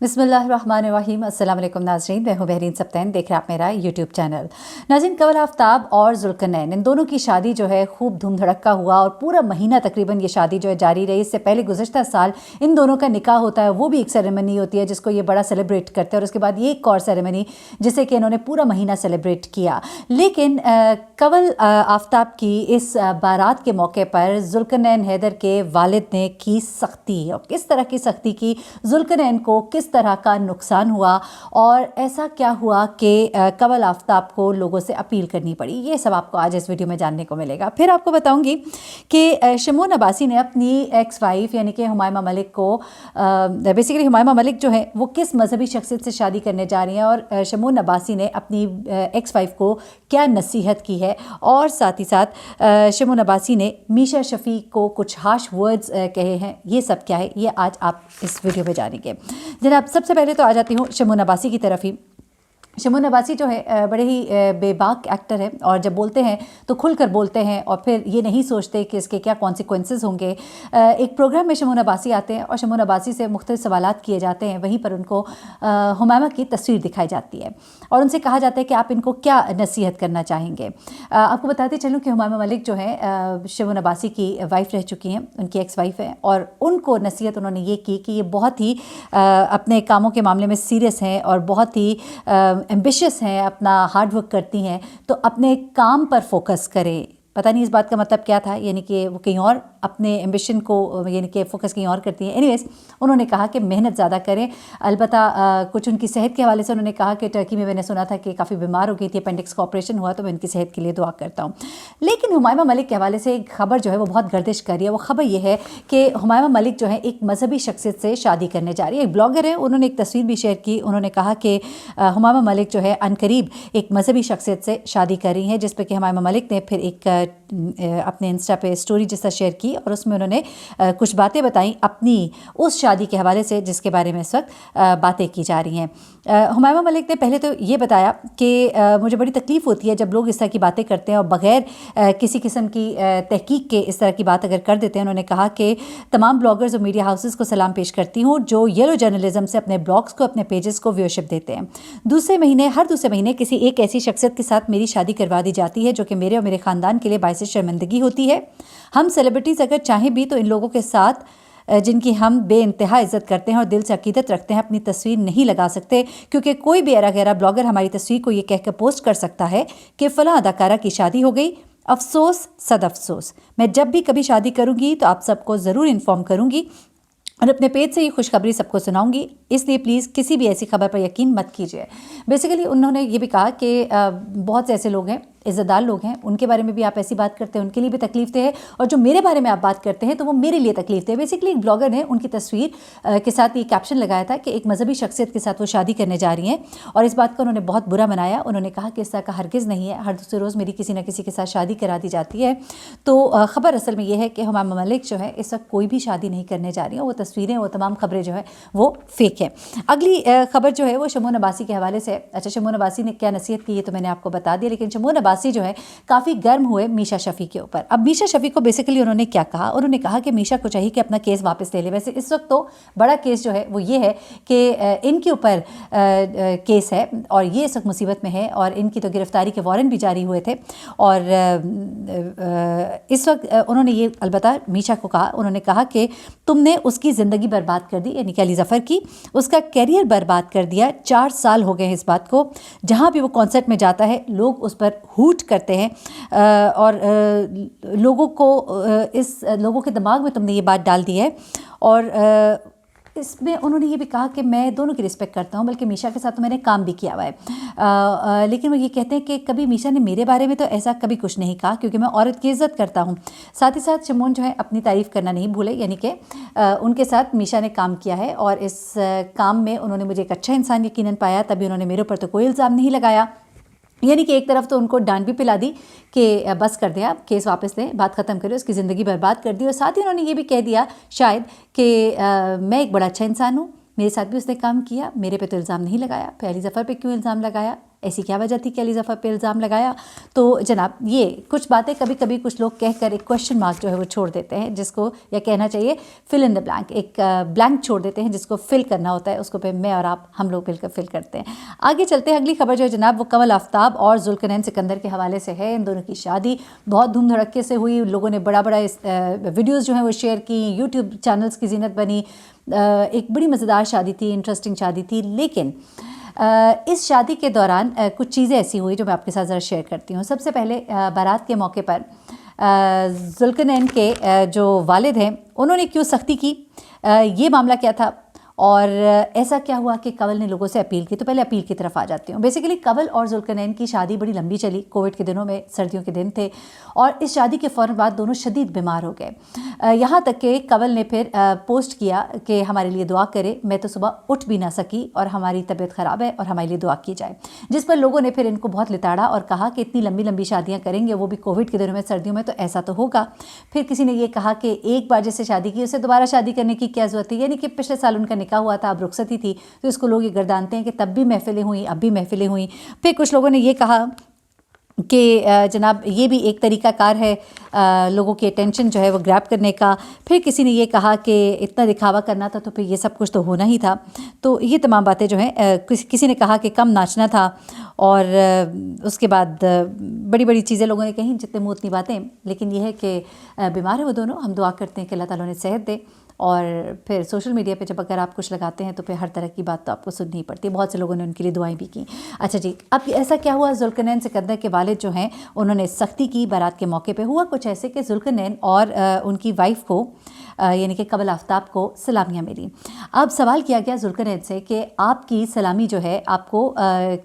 बिस्मिल्लाहिर्रहमानिर्रहीम। अस्सलाम वालेकुम नाज़रीन, मैं हूँ बहरीन सब्तैन, देख रहे हैं आप मेरा यूट्यूब चैनल। नाज़रीन, कमल आफ्ताब और ज़ुल्करनैन इन दोनों की शादी जो है खूब धूम धड़क्का हुआ और पूरा महीना तकरीबन ये शादी जो है जारी रही। इससे पहले गुज़श्ता साल इन दोनों का निकाह होता है, वो भी एक सेरेमनी होती है जिसको ये बड़ा सेलिब्रेट करते हैं, और उसके बाद ये एक और सेरेमनी जिसे कि इन्होंने पूरा महीना सेलिब्रेट किया। लेकिन कमल आफ्ताब की इस बारात के मौके पर ज़ुल्करनैन हैदर के वालिद ने की सख्ती, और किस तरह की सख्ती की, ज़ुल्करनैन को किस तरह का नुकसान हुआ और ऐसा क्या हुआ कि कमल आफ्ताब को लोगों से अपील करनी पड़ी, ये सब आपको आज इस वीडियो में जानने को मिलेगा। फिर आपको बताऊंगी कि शमून अब्बासी ने अपनी एक्स वाइफ यानी कि हुमायमा मलिक को बेसिकली हुमायमा मलिक जो है वो किस मजहबी शख्सियत से शादी करने जा रही हैं, और शमून अब्बासी ने अपनी एक्स वाइफ को क्या नसीहत की है, और साथ ही साथ शमून अब्बासी ने मीशा शफ़ी को कुछ हार्श वर्ड्स कहे हैं। ये सब क्या है ये आज आप इस वीडियो में जानेंगे। जनाब, सबसे पहले तो आ जाती हूँ शमून अब्बासी की तरफ ही। शमून अब्बासी जो है बड़े ही बेबाक एक्टर है, और जब बोलते हैं तो खुलकर बोलते हैं और फिर ये नहीं सोचते कि इसके क्या कॉन्सिक्वेंसेस होंगे। एक प्रोग्राम में शमून अब्बासी आते हैं और शमून अब्बासी से मुख्तलिफ सवालात किए जाते हैं। वहीं पर उनको हुमायमा की तस्वीर दिखाई जाती है और उनसे कहा जाता है कि आप इनको क्या नसीहत करना चाहेंगे। आपको बताते चलूँ कि हुमायमा मलिक जो है शमून अब्बासी की वाइफ रह चुकी हैं, उनकी एक्स वाइफ है, और उनको नसीहत उन्होंने ये की कि ये बहुत ही अपने कामों के मामले में सीरियस हैं और बहुत ही एम्बिशियस हैं, अपना हार्ड वर्क करती हैं, तो अपने काम पर फोकस करें। पता नहीं इस बात का मतलब क्या था, यानी कि वो कहीं और अपने एम्बिशन को यानी कि फ़ोकस कहीं और करती हैं। एनीवेज, उन्होंने कहा कि मेहनत ज़्यादा करें। अलबत्ता कुछ उनकी सेहत के हवाले से उन्होंने कहा कि टर्की में मैंने सुना था कि काफ़ी बीमार हो गई थी, अपेंडिक्स का ऑपरेशन हुआ, तो मैं उनकी सेहत के लिए दुआ करता हूँ। लेकिन हुमायमा मलिक के हवाले से एक खबर जो है वो बहुत गर्दिश कर रही है। वो खबर ये है कि हुमायमा मलिक जो है एक मजहबी शख्सियत से शादी करने जा रही है। एक ब्लॉगर है, उन्होंने एक तस्वीर भी शेयर की। उन्होंने कहा कि हुमायमा मलिक जो है अनकरीब एक मजहबी शख्सियत से शादी कर रही हैं, जिस पर कि हुमायमा मलिक ने फिर एक अपने इंस्टा पे स्टोरी जैसा शेयर की, और उसमें उन्होंने कुछ बातें बताई अपनी उस शादी के हवाले से जिसके बारे में इस वक्त बातें की जा रही हैं। हुमायमा मलिक ने पहले तो ये बताया कि मुझे बड़ी तकलीफ़ होती है जब लोग इस तरह की बातें करते हैं और बग़ैर किसी किस्म की तहकीक के इस तरह की बात अगर कर देते हैं। उन्होंने कहा कि तमाम ब्लॉगर्स और मीडिया हाउसेस को सलाम पेश करती हूँ जो येलो जर्नलिज्म से अपने ब्लॉग्स को, अपने पेजेस को व्यूअरशिप देते हैं। हर दूसरे महीने किसी एक ऐसी शख्सियत के साथ मेरी शादी करवा दी जाती है जो कि मेरे और मेरे ख़ानदान के लिए बाइस शर्मिंदगी होती है। हम सेलिब्रिटीज़ अगर चाहें भी तो इन लोगों के साथ जिनकी हम बेइंतहा इज़्ज़त करते हैं और दिल से अकीदत रखते हैं अपनी तस्वीर नहीं लगा सकते, क्योंकि कोई भी ऐरा गैरा ब्लॉगर हमारी तस्वीर को ये कह कर पोस्ट कर सकता है कि फ़लाँ अदाकारा की शादी हो गई। अफसोस सद अफसोस, मैं जब भी कभी शादी करूँगी तो आप सबको ज़रूर इन्फॉर्म करूँगी और अपने पेज से ये खुशखबरी सबको सुनाऊंगी, इसलिए प्लीज़ किसी भी ऐसी खबर पर यकीन मत कीजिए। बेसिकली उन्होंने ये भी कहा कि बहुत से ऐसे लोग हैं, इज़्ज़तदार लोग हैं, उनके बारे में भी आप ऐसी बात करते हैं, उनके लिए भी तकलीफ है, और जो मेरे बारे में आप बात करते हैं तो वो मेरे लिए तकलीफ है। बेसिकली एक ब्लॉगर ने उनकी तस्वीर के साथ ये कैप्शन लगाया था कि एक मजहबी शख्सियत के साथ वो शादी करने जा रही हैं, और इस बात का उन्होंने बहुत बुरा मनाया। उन्होंने कहा कि इस तरह का हरगिज़ नहीं है, हर दूसरे रोज़ मेरी किसी न किसी के साथ शादी करा दी जाती है। तो ख़बर असल में ये है कि हुमायमा मलिक जो है इस वक्त कोई भी शादी नहीं करने जा रही हैं। वो तस्वीरें, वो तमाम खबरें जो है वो फेक है। अगली खबर जो है वो शमून अब्बासी के हवाले से। अच्छा, शमून अब्बासी ने क्या नसीहत की ये तो मैंने आपको बता दिया, लेकिन शमून अब्बासी जो है काफ़ी गर्म हुए मीशा शफ़ी के ऊपर। अब मीशा शफ़ी को बेसिकली उन्होंने क्या कहा, उन्होंने कहा कि मीशा को चाहिए कि अपना केस वापस ले ले। वैसे इस वक्त तो बड़ा केस जो है वो ये है कि इनके ऊपर केस है और ये इस वक्त मुसीबत में है, और इनकी तो गिरफ्तारी के वारंट भी जारी हुए थे। और इस वक्त उन्होंने ये अलबत्ता मीशा को कहा, उन्होंने कहा कि तुमने उसकी ज़िंदगी बर्बाद कर दी, यानी कि अली ज़फ़र की, उसका कैरियर बर्बाद कर दिया। 4 साल हो गए हैं इस बात को। जहाँ भी वो कॉन्सर्ट में जाता है लोग उस पर हूट करते हैं, और लोगों के दिमाग में तुमने ये बात डाल दी है। और इसमें उन्होंने ये भी कहा कि मैं दोनों की रिस्पेक्ट करता हूँ, बल्कि मीशा के साथ तो मैंने काम भी किया हुआ है, लेकिन वो ये कहते हैं कि कभी मीशा ने मेरे बारे में तो ऐसा कभी कुछ नहीं कहा, क्योंकि मैं औरत की इज़्ज़त करता हूँ। साथ ही साथ शमून जो है अपनी तारीफ़ करना नहीं भूले, यानी कि उनके साथ मीशा ने काम किया है और इस काम में उन्होंने मुझे एक अच्छा इंसान यकीनन पाया, तभी उन्होंने मेरे ऊपर तो कोई इल्ज़ाम नहीं लगाया। यानी कि एक तरफ तो उनको डांट भी पिला दी कि बस कर दें, आप केस वापस लें, बात ख़त्म करें, उसकी ज़िंदगी बर्बाद कर दी। और साथ ही उन्होंने ये भी कह दिया शायद कि मैं एक बड़ा अच्छा इंसान हूँ, मेरे साथ भी उसने काम किया, मेरे पे तो इल्ज़ाम नहीं लगाया, फिर अली ज़फ़र पे क्यों इल्ज़ाम लगाया। ऐसी क्या वजह थी कि अली ज़फ़र पे इल्ज़ाम लगाया? तो जनाब ये कुछ बातें कभी कभी कुछ लोग कहकर एक क्वेश्चन मार्क जो है वो छोड़ देते हैं, जिसको या कहना चाहिए फिल इन द ब्लैंक, एक ब्लैंक छोड़ देते हैं जिसको फिल करना होता है, उसको पे मैं और आप हम लोग मिलकर फिल करते हैं। आगे चलते हैं, अगली खबर जो है जनाब वो कमल आफ्ताब और ज़ुल्करनैन सिकंदर के हवाले से है। इन दोनों की शादी बहुत धूम धड़क्के से हुई, लोगों ने बड़ा वीडियोज़ जो हैं वो शेयर की, यूट्यूब चैनल्स की जीनत बनी। एक बड़ी मज़ेदार शादी थी, इंटरेस्टिंग शादी थी। लेकिन इस शादी के दौरान कुछ चीज़ें ऐसी हुई जो मैं आपके साथ ज़रा शेयर करती हूँ। सबसे पहले बारात के मौके पर ज़ुल्करनैन के जो वालिद हैं उन्होंने क्यों सख्ती की, ये मामला क्या था और ऐसा क्या हुआ कि कंवल ने लोगों से अपील की। तो पहले अपील की तरफ आ जाती हूँ। बेसिकली कंवल और ज़ुल्करनैन की शादी बड़ी लंबी चली, कोविड के दिनों में, सर्दियों के दिन थे, और इस शादी के फ़ौरन बाद दोनों शदीद बीमार हो गए। यहाँ तक कि कंवल ने फिर पोस्ट किया कि हमारे लिए दुआ करे, मैं तो सुबह उठ भी ना सकी और हमारी तबीयत ख़राब है और हमारे लिए दुआ की जाए। जिस पर लोगों ने फिर इनको बहुत लिताड़ा और कहा कि इतनी लंबी लंबी शादियाँ करेंगे, वो भी कोविड के दिनों में, सर्दियों में, तो ऐसा तो होगा। फिर किसी ने ये कहा कि एक बार जैसे शादी की उसे दोबारा शादी करने की क्या ज़रूरत है, यानी कि पिछले साल उनका निकाह हुआ था, अब रुखसती थी, तो इसको लोग ये गर्दानते हैं कि तब भी महफिलें हुई, अब भी महफिलें हुई। फिर कुछ लोगों ने ये कहा कि जनाब ये भी एक तरीक़ाकार है लोगों की अटेंशन जो है वो ग्रैब करने का। फिर किसी ने ये कहा कि इतना दिखावा करना था तो फिर ये सब कुछ तो होना ही था। तो ये तमाम बातें जो हैं, किसी ने कहा कि कम नाचना था, और उसके बाद बड़ी बड़ी चीज़ें लोगों ने कही, जितने मुँह उतनी बातें। लेकिन ये है कि बीमार है वो दोनों, हम दुआ करते हैं कि अल्लाह ताला उन्हें सेहत दे। और फिर सोशल मीडिया पे जब अगर आप कुछ लगाते हैं तो फिर हर तरह की बात तो आपको सुननी ही पड़ती है। बहुत से लोगों ने उनके लिए दुआएं भी की। अच्छा जी, अब ऐसा क्या हुआ, ज़ुल्करनैन सिकंदर के वालिद जो हैं उन्होंने सख्ती की बारात के मौके पे। हुआ कुछ ऐसे कि ज़ुल्करनैन और उनकी वाइफ को यानी कि कमल आफ्ताब को सलामियाँ मिली। अब सवाल किया गया ज़ुल्करनैन से कि आपकी सलामी जो है आपको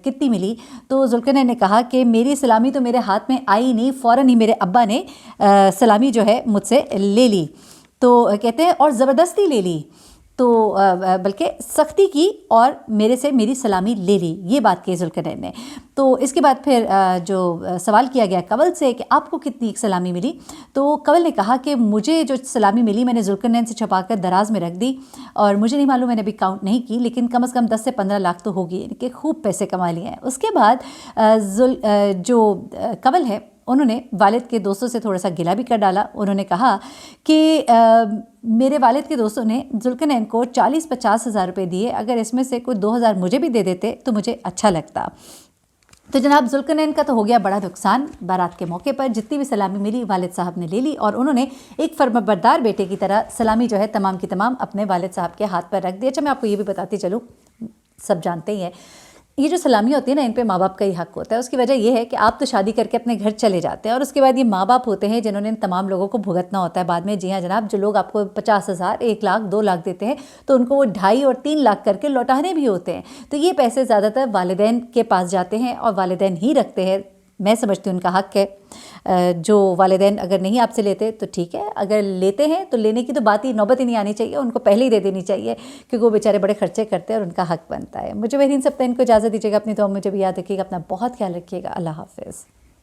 कितनी मिली? तो ज़ुल्करनैन ने कहा कि मेरी सलामी तो मेरे हाथ में आई नहीं, फ़ौरन ही मेरे अब्बा ने सलामी जो है मुझसे ले ली। तो कहते हैं और ज़बरदस्ती ले ली, तो बल्कि सख्ती की और मेरे से मेरी सलामी ले ली, ये बात की ज़ुल्करनैन ने। तो इसके बाद फिर जो सवाल किया गया कंवल से कि आपको कितनी सलामी मिली, तो कंवल ने कहा कि मुझे जो सलामी मिली मैंने ज़ुल्करनैन से छुपाकर दराज में रख दी, और मुझे नहीं मालूम, मैंने अभी काउंट नहीं की, लेकिन कम से कम 10 से 15 लाख तो होगी, यानी कि खूब पैसे कमा लिए हैं। उसके बाद जो कंवल है उन्होंने वालिद के दोस्तों से थोड़ा सा गिला भी कर डाला। उन्होंने कहा कि मेरे वालिद के दोस्तों ने ज़ुल्करनैन को 40-50 हज़ार रुपये दिए, अगर इसमें से कोई 2000 मुझे भी दे देते तो मुझे अच्छा लगता। तो जनाब ज़ुल्करनैन का तो हो गया बड़ा नुकसान। बारात के मौके पर जितनी भी सलामी मिली वालिद साहब ने ले ली, और उन्होंने एक फर्माबरदार बेटे की तरह सलामी जो है तमाम की तमाम अपने वालिद साहब के हाथ पर रख दी। अच्छा, मैं आपको ये भी बताती चलूँ, सब जानते ही हैं, ये जो सलामी होती है ना, इन पे माँ बाप का ही हक होता है। उसकी वजह ये है कि आप तो शादी करके अपने घर चले जाते हैं, और उसके बाद ये माँ बाप होते हैं जिन्होंने इन तमाम लोगों को भुगतना होता है बाद में। जी हाँ जनाब, जो लोग आपको 50 हज़ार, 1 लाख, 2 लाख देते हैं, तो उनको वो 2.5 और 3 लाख करके लौटाने भी होते हैं। तो ये पैसे ज़्यादातर वालिदैन के पास जाते हैं और वालिदैन ही रखते हैं। मैं समझती हूँ उनका हक है। जो वालिदैन अगर नहीं आपसे लेते तो ठीक है, अगर लेते हैं तो लेने की तो बात ही, नौबत ही नहीं आनी चाहिए, उनको पहले ही दे देनी चाहिए, क्योंकि वो बेचारे बड़े खर्चे करते हैं और उनका हक बनता है। मुझे वही इन सब इनको इजाज़त दीजिएगा, अपनी तो मुझे भी याद रखिएगा, अपना बहुत ख्याल रखिएगा। अल्लाह हाफ़िज़।